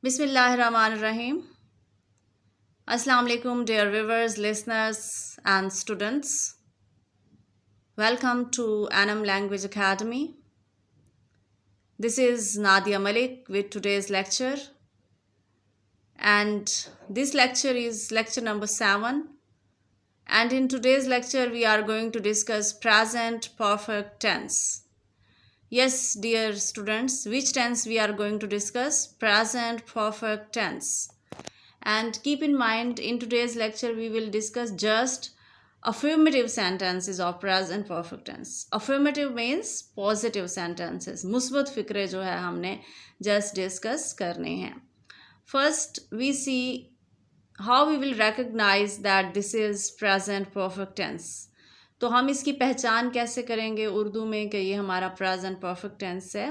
Bismillahirrahmanirrahim. Assalamu alaikum, dear viewers, listeners, and students. Welcome to Anam Language Academy. This is Nadia Malik with today's lecture. And this lecture is lecture number 7. And in today's lecture, we are going to discuss present perfect tense. Yes, dear students, which tense we are going to discuss? Present perfect tense. And keep in mind, in today's lecture, we will discuss just affirmative sentences of present perfect tense. Affirmative means positive sentences. मुस्बत फिक्रे जो है हमने just discuss करने हैं. First, we see how we will recognize that this is present perfect tense. तो हम इसकी पहचान कैसे करेंगे उर्दू में कि ये हमारा present perfect tense है.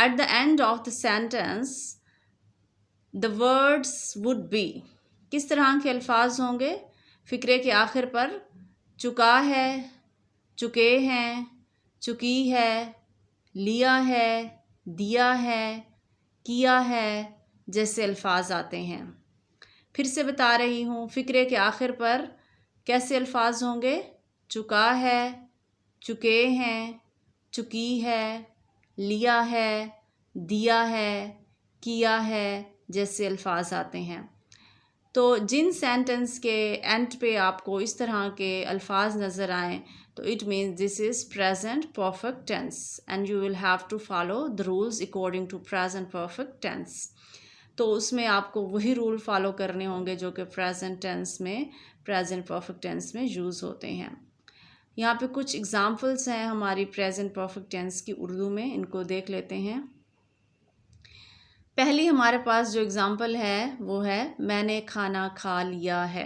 At the end of the sentence, the words would be, किस तरह के अल्फाज होंगे फ़िक्रे के आखिर पर? चुका है, चुके हैं, चुकी है, लिया है, दिया है, किया है जैसे अल्फाज आते हैं. फिर से बता रही हूँ, फ़िक्रे के आखिर पर कैसे अल्फाज होंगे? चुका है, चुके हैं, चुकी है, लिया है, दिया है, किया है जैसे अल्फाज आते हैं. तो जिन सेंटेंस के एंड पे आपको इस तरह के अल्फाज नज़र आएँ तो it means this is present perfect tense and you will have to follow the rules according to present perfect tense. तो उसमें आपको वही रूल फॉलो करने होंगे जो कि प्रेजेंट टेंस में, प्रेजेंट परफेक्ट टेंस में यूज़ होते हैं. यहाँ पे कुछ एग्जांपल्स हैं हमारी प्रेजेंट परफेक्ट टेंस की उर्दू में, इनको देख लेते हैं. पहली हमारे पास जो एग्ज़ाम्पल है वो है मैंने खाना खा लिया है.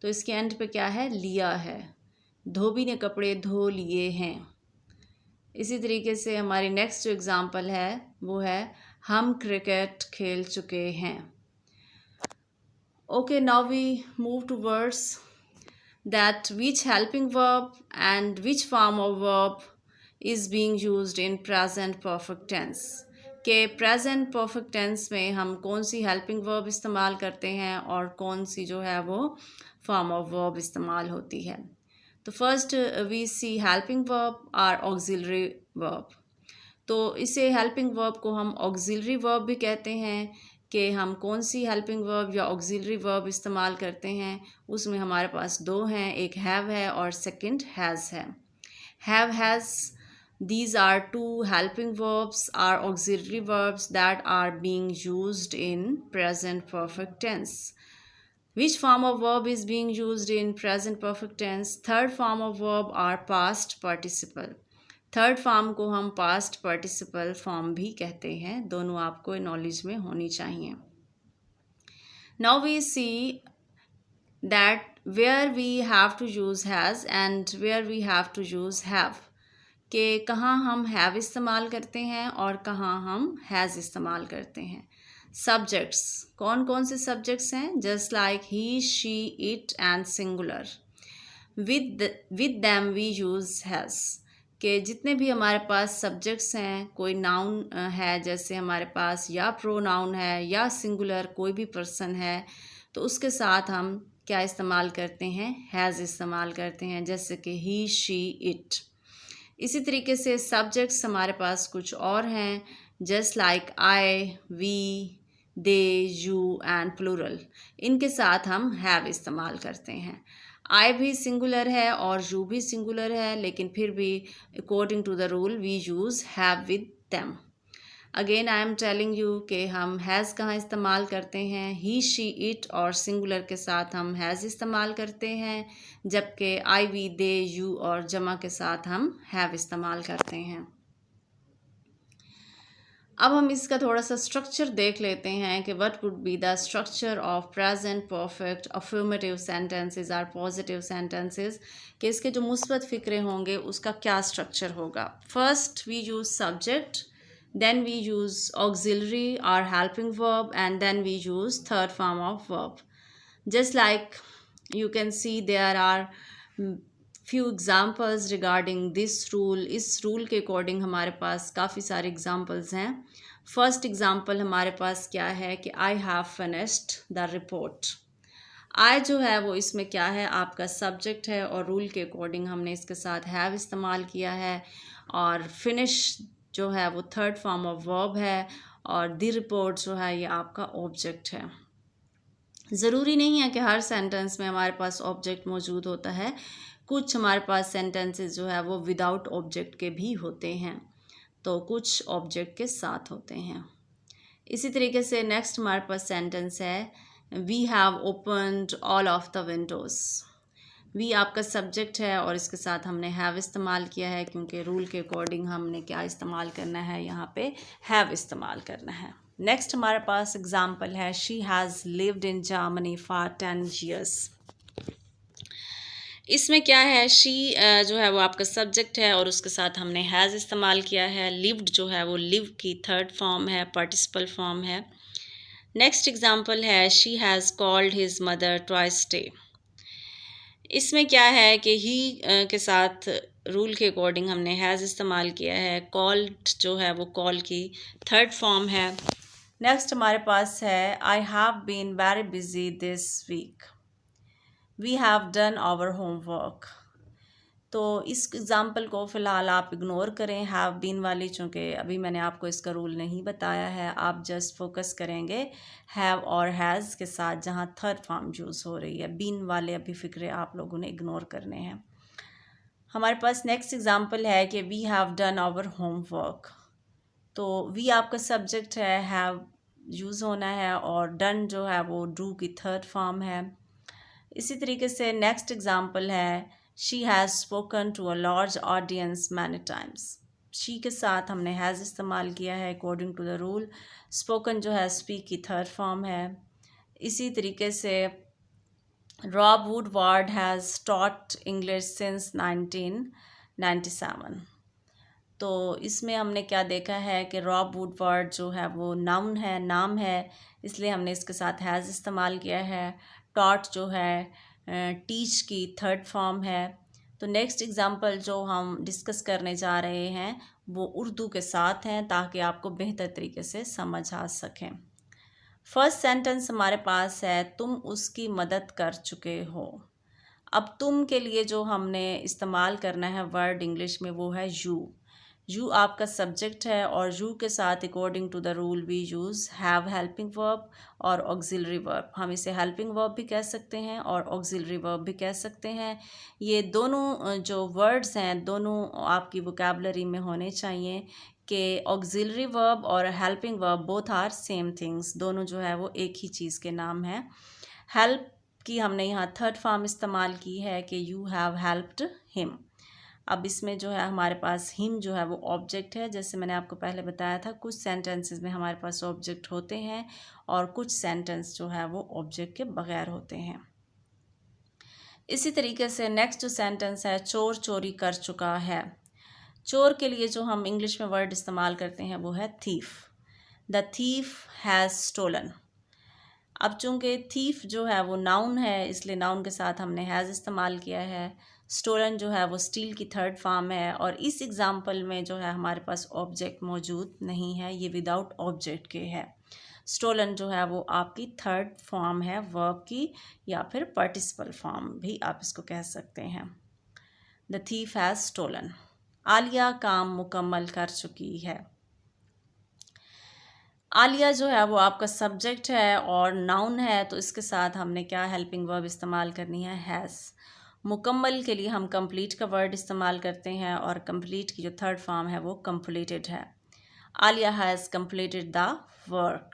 तो इसके एंड पे क्या है? लिया है. धोबी ने कपड़े धो लिए हैं. इसी तरीके से हमारी नेक्स्ट जो एग्ज़ाम्पल है वो है हम क्रिकेट खेल चुके हैं. Okay, now we move to words that which helping verb and which form of verb is being used in present perfect tense. के present perfect tense में हम कौन सी helping verb इस्तेमाल करते हैं और कौन सी जो है वो form of verb इस्तेमाल होती है. तो first we see helping verb or auxiliary verb. तो इसे helping verb को हम auxiliary verb भी कहते हैं कि हम कौन सी हेल्पिंग वर्ब या ऑक्सिलरी वर्ब इस्तेमाल करते हैं. उसमें हमारे पास दो हैं, एक हैव है और सेकंड हैज़ है. Have has, these are two helping verbs or auxiliary verbs that are being used in present perfect tense. Which form of verb is being used in present perfect tense? Third form of verb are past participle. Third form को हम past participle form भी कहते हैं. दोनों आपको knowledge में होनी चाहिए. Now we see that where we have to use has and where we have to use have. कि कहाँ हम हैव इस्तेमाल करते हैं और कहाँ हम हैज़ इस्तेमाल करते हैं. सब्जेक्ट्स, कौन कौन से सब्जेक्ट्स हैं? Just like he, she, it and singular. With them we use has. कि जितने भी हमारे पास सब्जेक्ट्स हैं, कोई नाउन है जैसे हमारे पास या प्रोनाउन है या सिंगुलर कोई भी पर्सन है, तो उसके साथ हम क्या इस्तेमाल करते हैं? हैज़ इस्तेमाल करते हैं, जैसे कि ही, शी, इट. इसी तरीके से सब्जेक्ट्स हमारे पास कुछ और हैं, just like I, we, they, you and plural. इनके साथ हम हैव इस्तेमाल करते हैं. आई भी सिंगुलर है और यू भी सिंगुलर है, लेकिन फिर भी according to the rule we use have with them. Again I am telling you कि हम हैज़ कहाँ इस्तेमाल करते हैं? ही, शी, इट और सिंगुलर के साथ हम हैज़ इस्तेमाल करते हैं, जबकि आई, वी, दे, यू और जमा के साथ हम हैव इस्तेमाल करते हैं. अब हम इसका थोड़ा सा स्ट्रक्चर देख लेते हैं कि what would be the structure of present perfect affirmative sentences और पॉजिटिव सेंटेंसेस. कि इसके जो मुस्बत फ़िक्रे होंगे उसका क्या स्ट्रक्चर होगा. First we use subject, then we use auxiliary or helping verb, and then we use third form of verb. Just like you can see there are few examples regarding this rule. इस rule के according हमारे पास काफ़ी सारे examples हैं. First example हमारे पास क्या है कि I have finished the report. I जो है वो इसमें क्या है, आपका सब्जेक्ट है और रूल के अकॉर्डिंग हमने इसके साथ हैव इस्तेमाल किया है। और फिनिश जो है वो थर्ड फॉर्म ऑफ वर्ब है और द रिपोर्ट जो है ये आपका ऑब्जेक्ट है। ज़रूरी नहीं है कि हर सेंटेंस में हमारे पास ऑब्जेक्ट मौजूद होता है, कुछ हमारे पास सेंटेंसेस जो है वो विदाउट ऑब्जेक्ट के भी होते हैं, तो कुछ ऑब्जेक्ट के साथ होते हैं। इसी तरीके से नेक्स्ट हमारे पास सेंटेंस है we have opened all of the windows. We आपका सब्जेक्ट है और इसके साथ हमने हैव इस्तेमाल किया है क्योंकि रूल के अकॉर्डिंग हमने क्या इस्तेमाल करना है, यहाँ पे हैव इस्तेमाल करना है। नेक्स्ट हमारे पास एग्जाम्पल है she has lived in Germany for 10 years। इसमें क्या है, शी जो है वो आपका सब्जेक्ट है और उसके साथ हमने हैज़ इस्तेमाल किया है। लिव्ड जो है वो लिव की थर्ड फॉर्म है, पार्टिसिपल फॉर्म है। नेक्स्ट एग्जाम्पल है she has called his mother twice day. इसमें क्या है कि ही के साथ रूल के अकॉर्डिंग हमने हैज़ इस्तेमाल किया है। कॉल्ड जो है वो कॉल की थर्ड फॉर्म है। नेक्स्ट हमारे पास है I have been very busy this week. We have done our homework. तो इस एग्ज़ाम्पल को फ़िलहाल आप इग्नोर करें हैव बीन वाली, चूँकि अभी मैंने आपको इसका रूल नहीं बताया है। आप जस्ट फोकस करेंगे हैव और हैज़ के साथ जहाँ थर्ड फॉर्म यूज़ हो रही है। बीन वाले अभी फ़िक्रे आप लोगों ने इग्नोर करने हैं। हमारे पास नेक्स्ट एग्ज़ाम्पल है कि we have done our homework. तो वी आपका सब्जेक्ट है, हैव यूज़ होना है और डन जो है वो डू की थर्ड फॉर्म है। इसी तरीके से नेक्स्ट एग्जांपल है she has spoken to a large audience many times. She के साथ हमने हैज़ इस्तेमाल किया है according to the rule. Spoken जो है स्पीक की थर्ड फॉर्म है। इसी तरीके से Rob Woodward has taught English since 1997। तो इसमें हमने क्या देखा है कि रॉब वुडवार्ड जो है वो नाउन है, नाम है, इसलिए हमने इसके साथ हैज़ इस्तेमाल किया है। टॉट जो है टीच की थर्ड फॉर्म है। तो नेक्स्ट एग्जांपल जो हम डिस्कस करने जा रहे हैं वो उर्दू के साथ हैं ताकि आपको बेहतर तरीके से समझ आ सकें। फर्स्ट सेंटेंस हमारे पास है तुम उसकी मदद कर चुके हो। अब तुम के लिए जो हमने इस्तेमाल करना है वर्ड इंग्लिश में वो है यू। यू आपका सब्जेक्ट है और यू के साथ according to the rule we use have helping verb और ऑक्सिलरी वर्ब। हम इसे हेल्पिंग वर्ब भी कह सकते हैं और ऑक्सिलरी वर्ब भी कह सकते हैं। ये दोनों जो वर्ड्स हैं दोनों आपकी वोकैबलरी में होने चाहिए कि ऑक्सिलरी वर्ब और helping verb both are same things. दोनों जो है वो एक ही चीज़ के नाम हैं। हेल्प की हमने यहाँ थर्ड फॉर्म इस्तेमाल की है कि यू हैव हेल्प्ड हिम। अब इसमें जो है हमारे पास हिम जो है वो ऑब्जेक्ट है। जैसे मैंने आपको पहले बताया था कुछ सेंटेंसेस में हमारे पास ऑब्जेक्ट होते हैं और कुछ सेंटेंस जो है वो ऑब्जेक्ट के बगैर होते हैं। इसी तरीके से नेक्स्ट जो सेंटेंस है चोर चोरी कर चुका है। चोर के लिए जो हम इंग्लिश में वर्ड इस्तेमाल करते हैं वो है thief. The thief has stolen. अब चूँकि थीफ जो है वो नाउन है इसलिए नाउन के साथ हमने हैज़ इस्तेमाल किया है। स्टोलन जो है वो स्टील की थर्ड फॉर्म है और इस एग्जांपल में जो है हमारे पास ऑब्जेक्ट मौजूद नहीं है, ये विदाउट ऑब्जेक्ट के है। स्टोलन जो है वो आपकी थर्ड फॉर्म है वर्ब की या फिर पार्टिसिपल फॉर्म भी आप इसको कह सकते हैं। The thief has stolen. Alia काम मुकम्मल कर चुकी है। आलिया जो है वो आपका सब्जेक्ट है और नाउन है तो इसके साथ हमने क्या हेल्पिंग वर्ब इस्तेमाल करनी है, हैज़। मुकम्मल के लिए हम कंप्लीट का वर्ड इस्तेमाल करते हैं और कंप्लीट की जो थर्ड फॉर्म है वो कंप्लीटेड है। Alia has completed the work.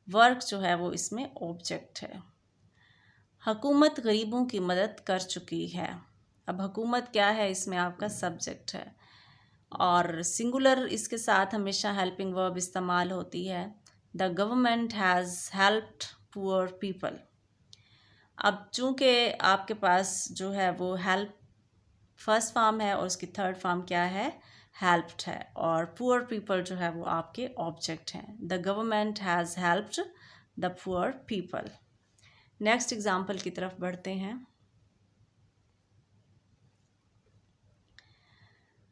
Work जो है वो इसमें ऑब्जेक्ट है। हुकूमत गरीबों की मदद कर चुकी है। अब हुकूमत क्या है, इसमें आपका सब्जेक्ट है और सिंगुलर इसके साथ हमेशा हेल्पिंग वर्ब इस्तेमाल होती है। The government has helped poor people. अब चूँकि आपके पास जो है वो हेल्प फर्स्ट फॉर्म है और उसकी थर्ड फॉर्म क्या है, हेल्प्ड है और पुअर पीपल जो है वो आपके ऑब्जेक्ट हैं। The government has helped the poor people. Next example की तरफ बढ़ते हैं।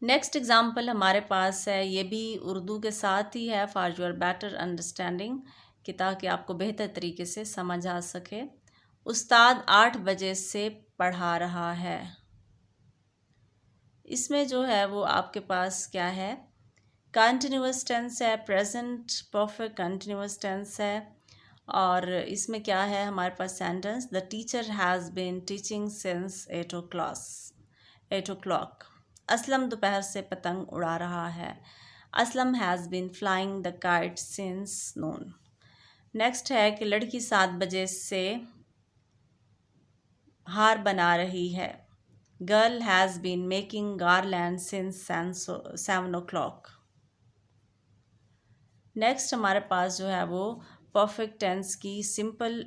नेक्स्ट एग्जाम्पल हमारे पास है, ये भी उर्दू के साथ ही है, फॉर योर बेटर अंडरस्टैंडिंग, कि ताकि आपको बेहतर तरीके से समझ आ सके। उस्ताद 8 बजे से पढ़ा रहा है। इसमें जो है वो आपके पास क्या है, कंटिन्यूअस टेंस है, प्रेजेंट परफेक्ट कंटिन्यूअस टेंस है। और इसमें क्या है हमारे पास sentence, the teacher has been teaching since 8 o'clock। Aslam दोपहर से पतंग उड़ा रहा है। Aslam has been flying the kite since noon. Next है कि लड़की 7 बजे से हार बना रही है। Girl has been making garland since 7 o'clock। Next हमारे पास जो है वो परफेक्ट टेंस की सिंपल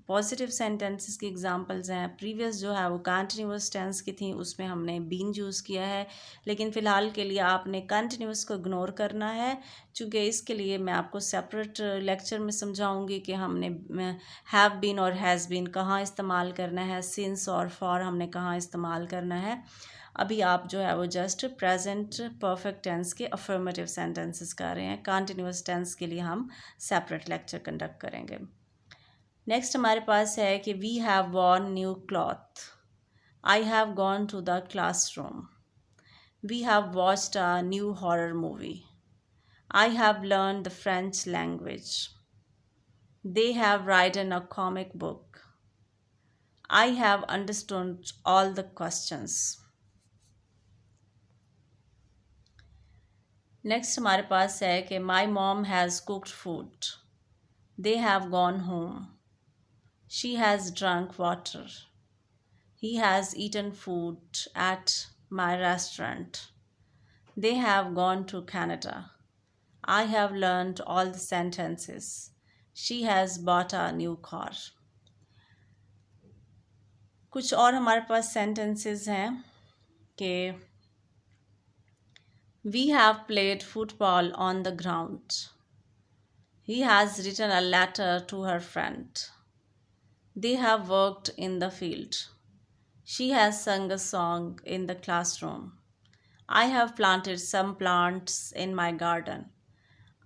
पॉजिटिव सेंटेंसेस की एग्जांपल्स हैं। प्रीवियस जो है वो कंटिन्यूअस टेंस की थी, उसमें हमने बीन यूज़ किया है, लेकिन फ़िलहाल के लिए आपने कंटिन्यूअस को इग्नोर करना है, चूँकि इसके लिए मैं आपको सेपरेट लेक्चर में समझाऊंगी कि हमने हैव बीन और हैज़ बीन कहाँ इस्तेमाल करना है, सिंस और फॉर हमने कहाँ इस्तेमाल करना है। अभी आप जो है वो जस्ट प्रेजेंट परफेक्ट टेंस के अफर्मेटिव सेंटेंसेस कर रहे हैं। कंटिन्यूअस टेंस के लिए हम सेपरेट लेक्चर कंडक्ट करेंगे। नेक्स्ट हमारे पास है कि we have worn new cloth. I have gone to the classroom. We have watched a new horror movie. I have learn the French language. They have written a comic book. I have understood all the questions. Next हमारे पास है कि my mom has cooked food. They have gone home. She has drunk water. He has eaten food at my restaurant. They have gone to Canada. I have learned all the sentences. She has bought a new car. कुछ और हमारे पास sentences हैं कि we have played football on the ground. He has written a letter to her friend. They have worked in the field. She has sung a song in the classroom. I have planted some plants in my garden.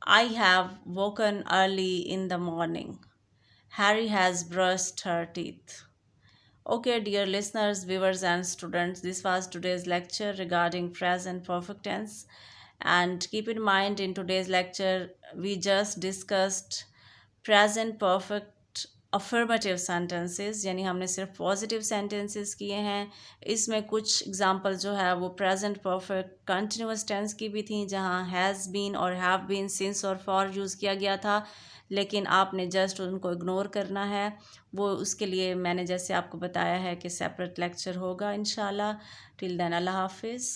I have woken early in the morning. Harry has brushed her teeth. Okay, dear listeners, viewers, and students, this was today's lecture regarding present perfect tense. And keep in mind, in today's lecture, we just discussed present perfect affirmative sentences, यानी हमने सिर्फ positive sentences किए हैं। इसमें कुछ example जो है वो प्रेजेंट परफेक्ट कंटिन्यूअस टेंस की भी थी, जहाँ हैज़ बीन और हैव बीन, सिंस और फॉर यूज़ किया गया था, लेकिन आपने जस्ट उनको इग्नोर करना है। वो उसके लिए मैंने जैसे आपको बताया है कि सेपरेट लेक्चर होगा इंशाल्लाह। टिल देन अल्लाह हाफिज़।